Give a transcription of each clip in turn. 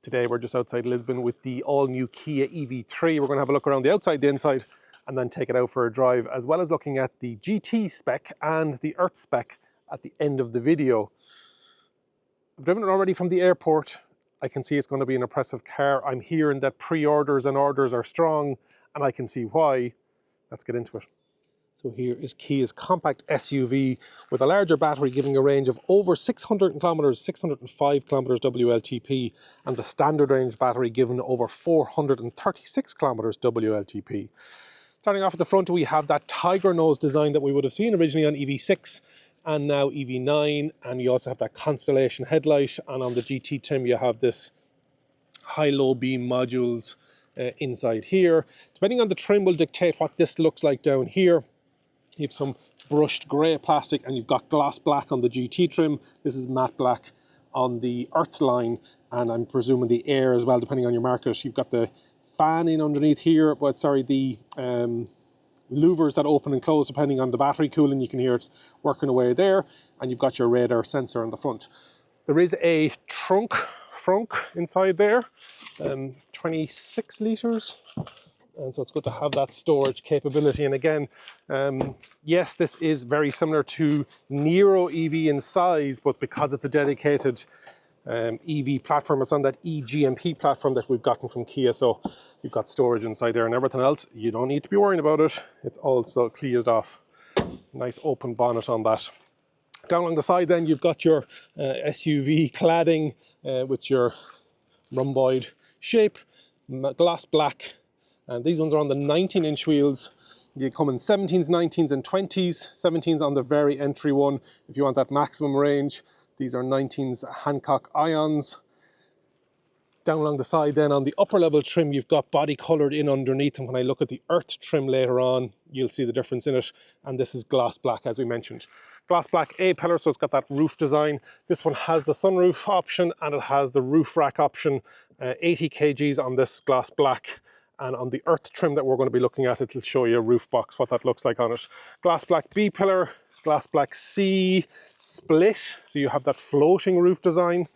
Today we're just outside Lisbon with the all-new Kia EV3. We're going to have a look around the outside, the inside, and then take it out for a drive, as well as looking at the GT spec and the Earth spec at the end of the video. I've driven it already from the airport. I can see it's going to be an impressive car. I'm hearing that pre-orders and orders are strong, and I can see why. Let's get into it. So here is Kia's compact SUV with a larger battery, giving a range of over 600 kilometers, 605 kilometers WLTP, and the standard range battery given over 436 kilometers WLTP. Starting off at the front, we have that tiger nose design that we would have seen originally on EV6 and now EV9, and you also have that constellation headlight, and on the GT trim you have this high-low beam modules inside here. Depending on the trim will dictate what this looks like down here. You have some brushed grey plastic, and you've got gloss black on the GT trim. This is matte black on the Earth line, and I'm presuming the Air as well, depending on your market. You've got the fan in underneath here, but sorry, the louvers that open and close depending on the battery cooling. You can hear it's working away there, and you've got your radar sensor on the front. There is a trunk inside there, 26 litres. And so it's good to have that storage capability. And again, yes, this is very similar to Nero EV in size, but because it's a dedicated EV platform, it's on that eGMP platform that we've gotten from Kia. So you've got storage inside there, and everything else, you don't need to be worrying about it. It's also cleared off. Nice open bonnet on that. Down along the side then, you've got your SUV cladding with your rhomboid shape, gloss black. And these ones are on the 19-inch wheels. You come in 17s, 19s and 20s. 17s on the very entry one if you want that maximum range. These are 19s Hankook Ions. Down along the side then, on the upper level trim, you've got body coloured in underneath, and when I look at the Earth trim later on, you'll see the difference in it. And this is gloss black, as we mentioned. Gloss black A-pillar, so it's got that roof design. This one has the sunroof option, and it has the roof rack option. 80 kgs on this gloss black. And on the Earth trim that we're going to be looking at, it'll show you a roof box, what that looks like on it. Gloss black B pillar, gloss black C split, so you have that floating roof design.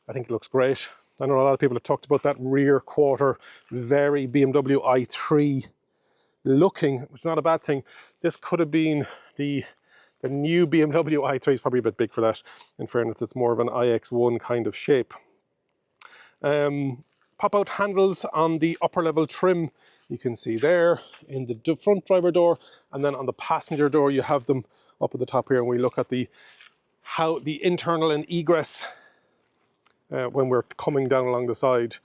I think it looks great. I know a lot of people have talked about that rear quarter, very BMW i3 looking, which is not a bad thing. This could have been the new BMW i3 is probably a bit big for that. In fairness, it's more of an iX1 kind of shape. Pop-out handles on the upper level trim, you can see there in the front driver door, and then on the passenger door you have them up at the top here. And we look at how the internal and egress when we're coming down along the side.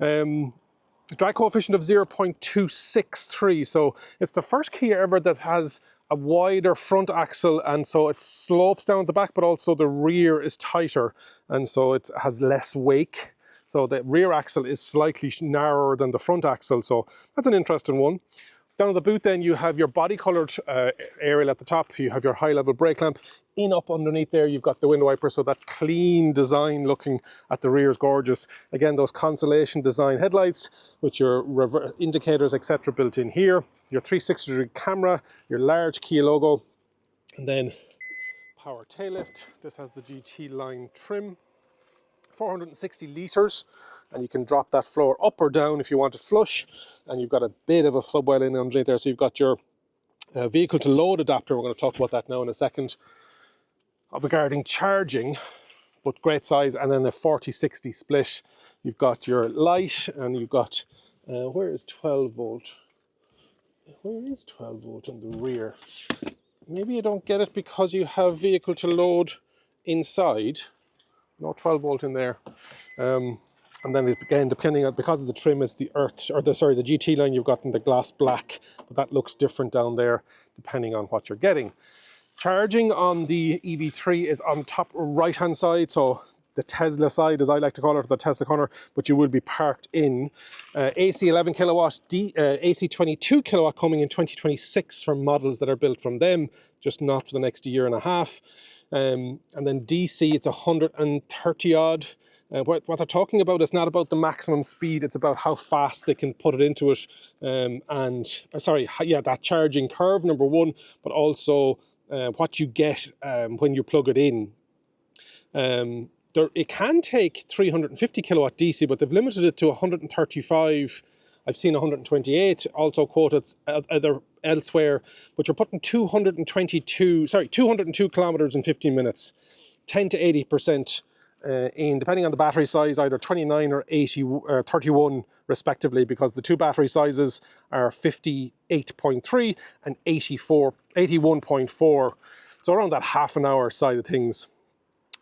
Drag coefficient of 0.263, so it's the first Kia ever that has a wider front axle, and so it slopes down at the back, but also the rear is tighter, and so it has less wake. So the rear axle is slightly narrower than the front axle, so that's an interesting one. Down at the boot then, you have your body coloured aerial at the top, you have your high level brake lamp. Up underneath there, you've got the window wiper, so that clean design looking at the rear is gorgeous. Again, those constellation design headlights with your indicators, etc. built in here. Your 360-degree camera, your large Kia logo, and then power tail lift. This has the GT line trim. 460 litres, and you can drop that floor up or down if you want it flush, and you've got a bit of a subwell in underneath there, so you've got your vehicle to load adapter. We're going to talk about that now in a second, regarding charging, but great size. And then a 40-60 split. You've got your light, and you've got where is 12 volt? Where is 12 volt in the rear? Maybe you don't get it because you have vehicle to load inside. No 12 volt in there. And then again, depending on, because of the trim, it's the Earth, or the GT line you've got in the gloss black, but that looks different down there depending on what you're getting. Charging on the EV3 is on top right hand side, so the Tesla side, as I like to call it, the Tesla corner, but you will be parked in. AC 11 kilowatt, AC 22 kilowatt coming in 2026 from models that are built from them, just not for the next year and a half. And then DC, it's 130 odd. What they're talking about is not about the maximum speed, it's about how fast they can put it into it. That charging curve, number one, but also what you get when you plug it in. it can take 350 kilowatt DC, but they've limited it to 135. I've seen 128 also quoted elsewhere, but you're putting 202 kilometers in 15 minutes, 10 to 80% in, depending on the battery size, either 29 or 31 respectively, because the two battery sizes are 58.3 and 81.4. So around that half an hour side of things.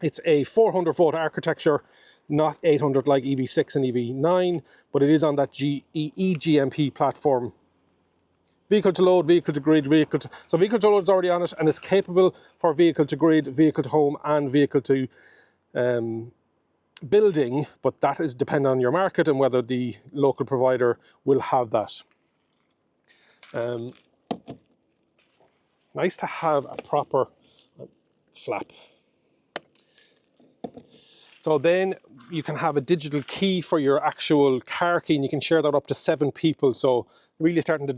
It's a 400 volt architecture, not 800 like EV6 and EV9, but it is on that eGMP platform. Vehicle to load, vehicle to grid, so vehicle to load is already on it, and it's capable for vehicle to grid, vehicle to home, and vehicle to building, but that is dependent on your market and whether the local provider will have that. Nice to have a proper flap. So then you can have a digital key for your actual car key, and you can share that up to 7 people. So really starting to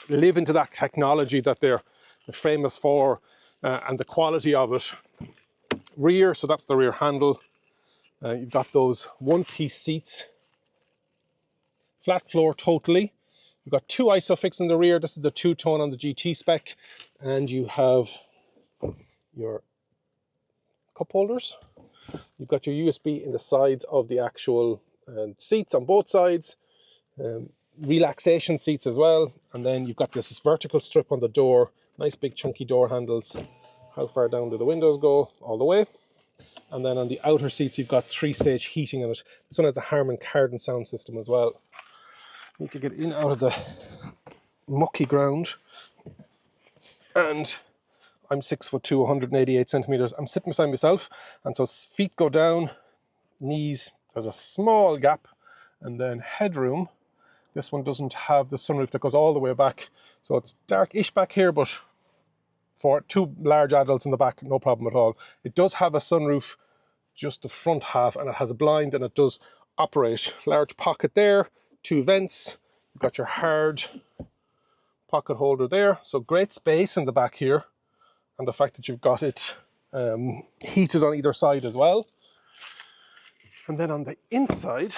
live into that technology that they're famous for, and the quality of it. Rear, so that's the rear handle. You've got those one-piece seats. Flat floor totally. You've got 2 ISOFIX in the rear. This is the 2-tone on the GT spec. And you have your cup holders. You've got your USB in the sides of the actual seats on both sides. Relaxation seats as well. And then you've got this vertical strip on the door. Nice big chunky door handles. How far down do the windows go? All the way. And then on the outer seats, you've got 3-stage heating in it. This one has the Harman Kardon sound system as well. Need to get in out of the mucky ground. And I'm 6'2", 188 centimeters. I'm sitting beside myself, and so feet go down, knees, there's a small gap, and then headroom. This one doesn't have the sunroof that goes all the way back, so it's dark-ish back here, but for 2 large adults in the back, no problem at all. It does have a sunroof, just the front half, and it has a blind, and it does operate. Large pocket there, 2 vents. You've got your hard pocket holder there, so great space in the back here. And the fact that you've got it heated on either side as well. And then on the inside,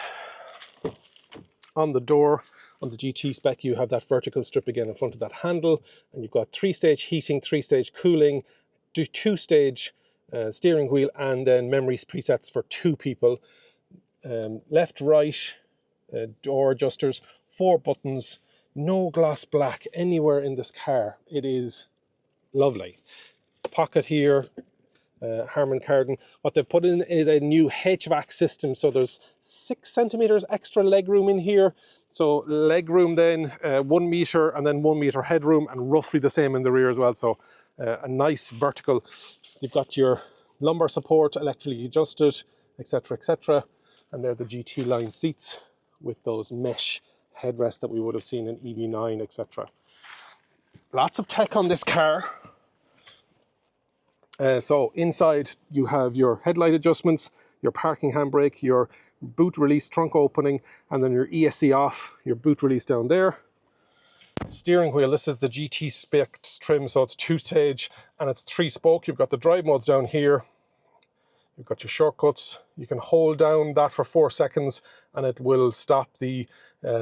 on the door, on the GT spec, you have that vertical strip again in front of that handle, and you've got 3-stage heating, 3-stage cooling, 2-stage steering wheel, and then memory presets for 2 people. Left, right, door adjusters, 4 buttons, no gloss black anywhere in this car. It is lovely. Pocket here, Harman Kardon. What they've put in is a new HVAC system, so there's 6 centimeters extra leg room in here. So leg room then 1 meter, and then 1 meter headroom, and roughly the same in the rear as well. So a nice vertical. You've got your lumbar support, electrically adjusted, etc., etc. And they're the GT line seats with those mesh headrests that we would have seen in EV9, etc. Lots of tech on this car. So inside you have your headlight adjustments, your parking handbrake, your boot release trunk opening, and then your ESC off, your boot release down there. Steering wheel, this is the GT spec trim, so it's 2-stage and it's 3-spoke. You've got the drive modes down here. You've got your shortcuts. You can hold down that for 4 seconds and it will stop the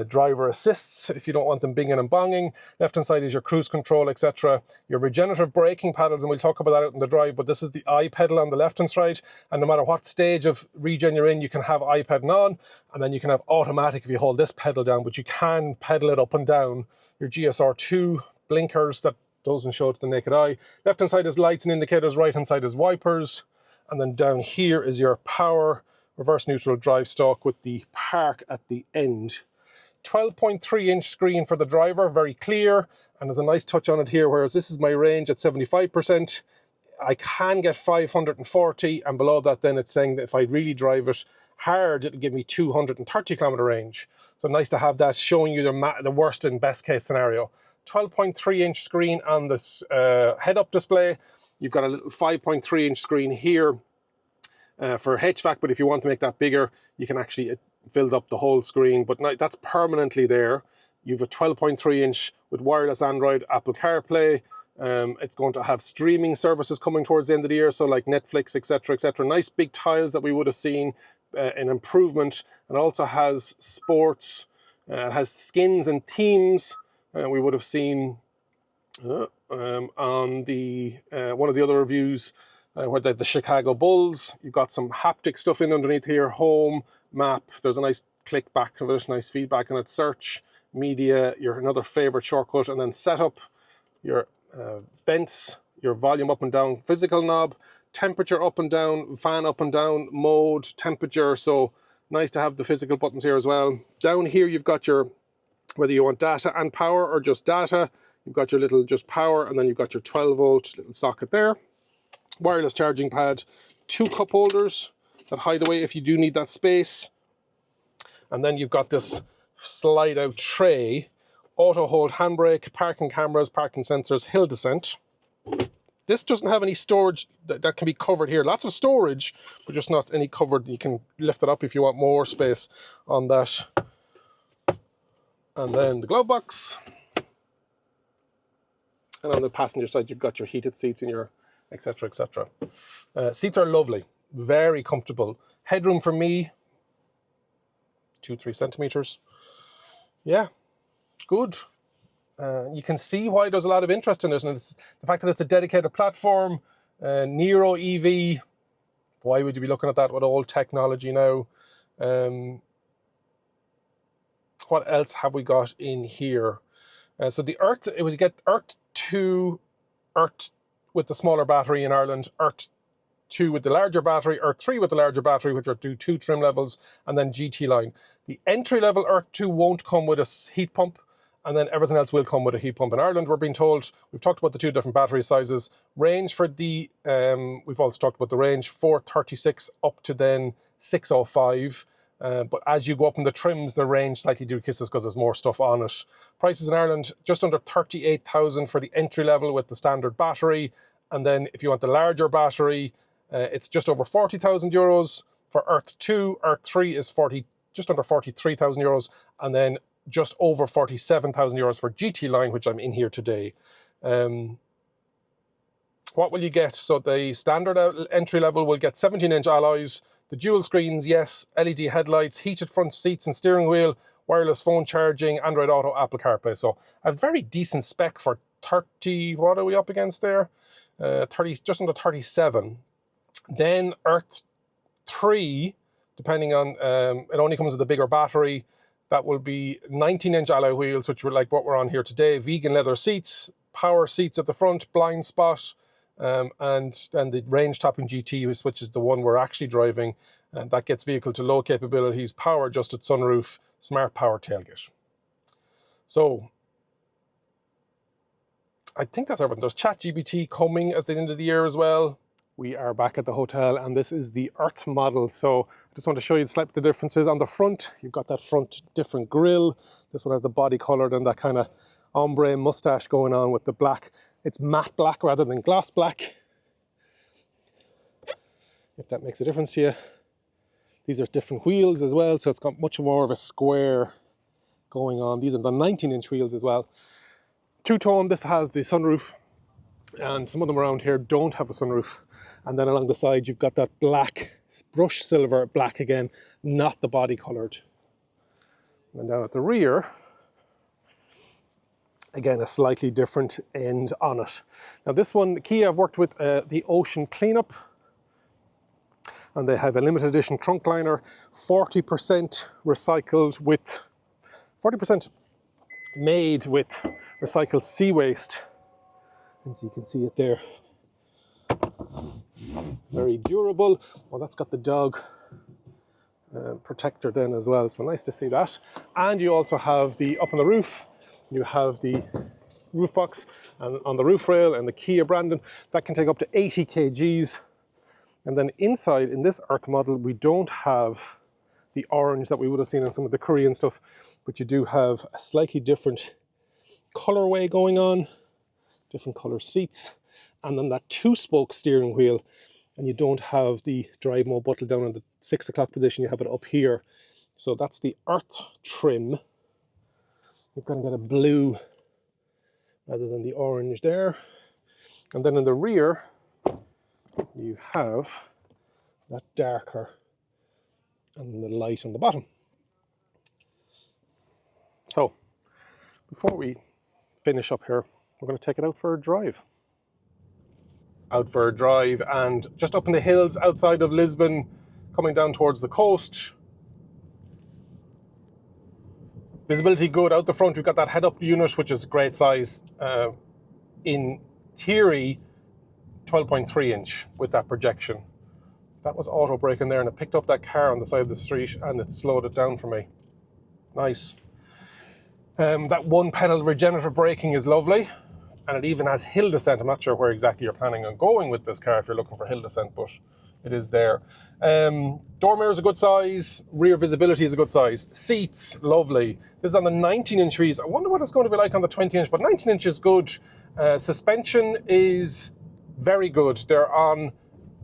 driver assists if you don't want them binging and bonging. Left hand side is your cruise control, etc. Your regenerative braking paddles, and we'll talk about that out in the drive, but this is the I pedal on the left hand side, and no matter what stage of regen you're in, you can have I pedal on, and then you can have automatic if you hold this pedal down, but you can pedal it up and down. Your GSR2 blinkers, that doesn't show to the naked eye. Left hand side is lights and indicators, right hand side is wipers, and then down here is your power reverse neutral drive stalk with the park at the end. 12.3-inch screen for the driver, very clear, and there's a nice touch on it here, whereas this is my range at 75%. I can get 540, and below that then it's saying that if I really drive it hard, it'll give me 230 kilometer range. So nice to have that showing you the worst and best case scenario. 12.3-inch screen on this head-up display. You've got a little 5.3-inch screen here for HVAC, but if you want to make that bigger, you can actually, it fills up the whole screen, but now that's permanently there. You've a 12.3-inch with wireless Android, Apple CarPlay, It's going to have streaming services coming towards the end of the year, so like Netflix, etc., etc. Nice big tiles that we would have seen, an improvement. And also has sports, it has skins and themes. We would have seen on the one of the other reviews where the Chicago Bulls. You've got some haptic stuff in underneath here. Home, map. There's a nice click back of it, nice feedback on it. Search, media, your another favorite shortcut, and then setup, your vents, your volume up and down, physical knob, temperature up and down, fan up and down, mode, temperature. So nice to have the physical buttons here as well. Down here you've got your, whether you want data and power or just data, you've got your little just power, and then you've got your 12-volt little socket there. Wireless charging pad, 2 cup holders that hide away if you do need that space. And then you've got this slide out tray, auto hold handbrake, parking cameras, parking sensors, hill descent. This doesn't have any storage that can be covered here. Lots of storage, but just not any covered. You can lift it up if you want more space on that. And then the glove box. And on the passenger side, you've got your heated seats and your etc., etc. Seats are lovely, very comfortable. Headroom for me, 2-3 centimeters. Yeah, good. You can see why there's a lot of interest in it, and it's the fact that it's a dedicated platform. Nevo.ie, why would you be looking at that with old technology now? What else have we got in here? So the Earth, it would get Earth 2, Earth with the smaller battery in Ireland, Earth 2 with the larger battery, Earth 3 with the larger battery, which are 2 trim levels, and then GT line. The entry level Earth 2 won't come with a heat pump, and then everything else will come with a heat pump in Ireland, we're being told. We've talked about the 2 different battery sizes. Range for the, we've also talked about the range, 436 up to then 605. But as you go up in the trims, the range slightly decreases because there's more stuff on it. Prices in Ireland, just under 38,000 for the entry level with the standard battery. And then if you want the larger battery, it's just over 40,000 euros. For Earth 2, Earth 3 is just under 43,000 euros. And then just over 47,000 euros for GT line, which I'm in here today. What will you get? So the standard entry level will get 17-inch alloys, the dual screens, yes, LED headlights, heated front seats and steering wheel, wireless phone charging, Android Auto, Apple CarPlay. So a very decent spec for 30, what are we up against there? 30, just under 37. Then Earth 3, depending on, it only comes with a bigger battery. That will be 19-inch alloy wheels, which were like what we're on here today, vegan leather seats, power seats at the front, blind spot, and the range topping GT, which is the one we're actually driving, and that gets vehicle to low capabilities, power adjusted sunroof, smart power tailgate. So I think that's everything. There's ChatGPT coming at the end of the year as well. We are back at the hotel, and this is the Earth model. So I just want to show you slightly the differences. On the front, you've got that front different grille. This one has the body colored and that kind of ombre mustache going on with the black. It's matte black rather than gloss black, if that makes a difference to you. These are different wheels as well, so it's got much more of a square going on. These are the 19-inch wheels as well. Two-tone, this has the sunroof, and some of them around here don't have a sunroof. And then along the side, you've got that black, brush silver black again, not the body colored. And down at the rear, again, a slightly different end on it. Now this one, Kia have worked with the Ocean Cleanup, and they have a limited edition trunk liner, 40% recycled with, 40% made with recycled sea waste. And so you can see it there. Very durable. Well, that's got the dog protector then as well, so nice to see that. And you also have the, up on the roof, you have the roof box, and on the roof rail and the Kia branding, that can take up to 80 kgs. And then inside, in this Earth model, we don't have the orange that we would have seen on some of the Korean stuff, but you do have a slightly different colorway going on, different color seats, and then that 2-spoke steering wheel, and you don't have the drive mode button down in the 6 o'clock position, you have it up here. So that's the Earth trim. You're going to get a blue rather than the orange there. And then in the rear, you have that darker and the light on the bottom. So before we finish up here, we're going to take it out for a drive. Out for a drive, and just up in the hills outside of Lisbon, coming down towards the coast. Visibility good out the front. We've got that head-up unit, which is a great size. In theory, 12.3 inch with that projection. That was auto braking there, and it picked up that car on the side of the street and it slowed it down for me. Nice. That one pedal regenerative braking is lovely, and it even has hill descent. I'm not sure where exactly you're planning on going with this car if you're looking for hill descent, but it is there. Door mirror is a good size, rear visibility is a good size, seats, lovely. This is on the 19-inch wheels. I wonder what it's going to be like on the 20-inch, but 19-inch is good. Suspension is very good. They're on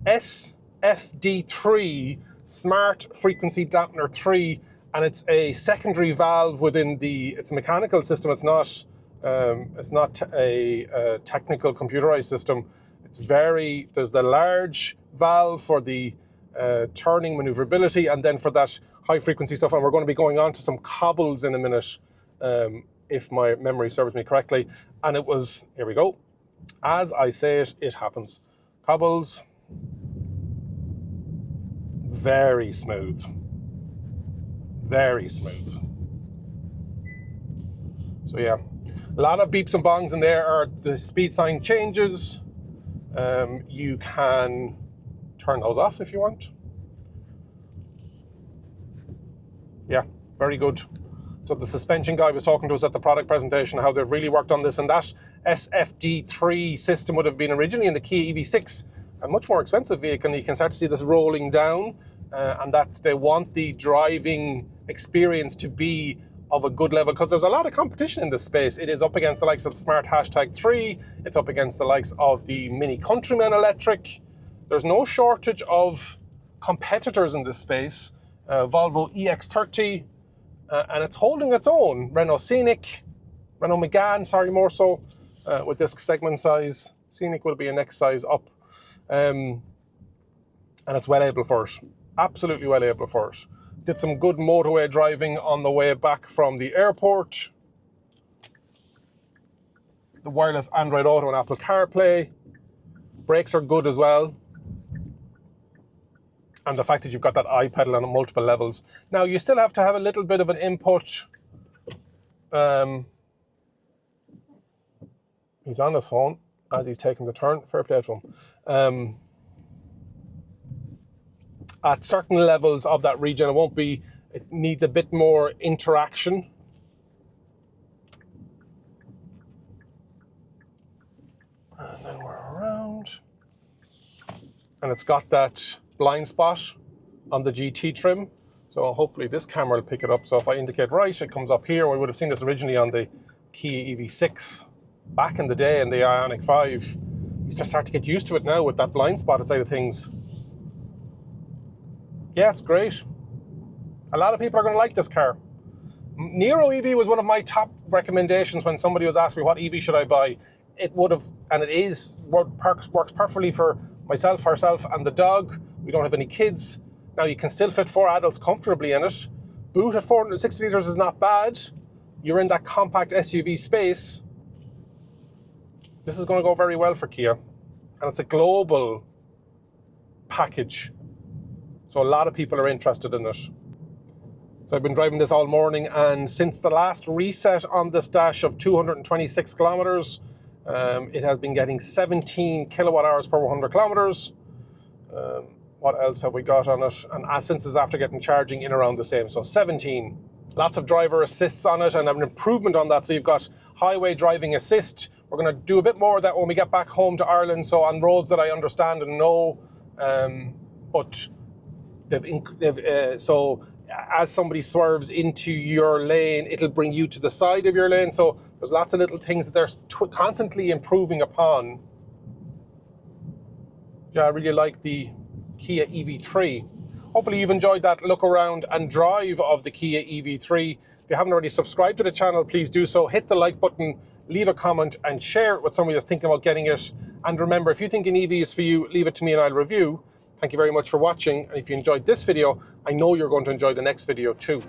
SFD3, Smart Frequency Dampener 3, and it's a secondary valve within it's a mechanical system. It's not a technical computerized system. There's the large valve for the turning maneuverability, and then for that high frequency stuff, and we're going to be going on to some cobbles in a minute, if my memory serves me correctly. And it was, here we go, as I say it, it happens. Cobbles, very smooth, very smooth. So yeah, a lot of beeps and bongs in there. Are the speed sign changes. You can turn those off if you want. Yeah, very good. So the suspension guy was talking to us at the product presentation, how they've really worked on this, and that SFD3 system would have been originally in the Kia EV6, a much more expensive vehicle, and you can start to see this rolling down, and that they want the driving experience to be of a good level, because there's a lot of competition in this space. It is up against the likes of the Smart Hashtag 3, it's up against the likes of the Mini Countryman Electric. There's no shortage of competitors in this space. Volvo EX30, and it's holding its own. Renault Scenic, Renault Megane, sorry, more so, with this segment size. Scenic will be a next size up. And it's well able for it. Absolutely well able for it. Did some good motorway driving on the way back from the airport. The wireless Android Auto and Apple CarPlay. Brakes are good as well. And the fact that you've got that iPedal on multiple levels. Now, you still have to have a little bit of an input. He's on his phone as he's taking the turn. Fair play to him. At certain levels of that region, it needs a bit more interaction. And then we're around. And it's got that blind spot on the GT trim. So hopefully this camera will pick it up. So if I indicate right, it comes up here. We would have seen this originally on the Kia EV6 back in the day, in the Ioniq 5. You just start to get used to it now with that blind spot side of things. Yeah, it's great. A lot of people are going to like this car. Nero EV was one of my top recommendations when somebody was asking me what EV should I buy. It would have, and it is, works perfectly for myself, herself, and the dog. We don't have any kids. Now, you can still fit 4 adults comfortably in it. Boot at 460 litres is not bad. You're in that compact SUV space. This is going to go very well for Kia. And it's a global package. So a lot of people are interested in it. So I've been driving this all morning, and since the last reset on this dash of 226 kilometers, it has been getting 17 kilowatt hours per 100 kilometers. What else have we got on it? And since it's after getting charging in around the same, so 17. Lots of driver assists on it, and an improvement on that. So you've got highway driving assist. We're going to do a bit more of that when we get back home to Ireland, so on roads that I understand and know. But so as somebody swerves into your lane, it'll bring you to the side of your lane. So there's lots of little things that they're constantly improving upon. Yeah, I really like the Kia EV3. Hopefully you've enjoyed that look around and drive of the Kia EV3. If you haven't already subscribed to the channel, please do so. Hit the like button, leave a comment, and share it with somebody that's thinking about getting it. And remember, if you think an EV is for you, leave it to me and I'll review. Thank you very much for watching. And if you enjoyed this video, I know you're going to enjoy the next video too.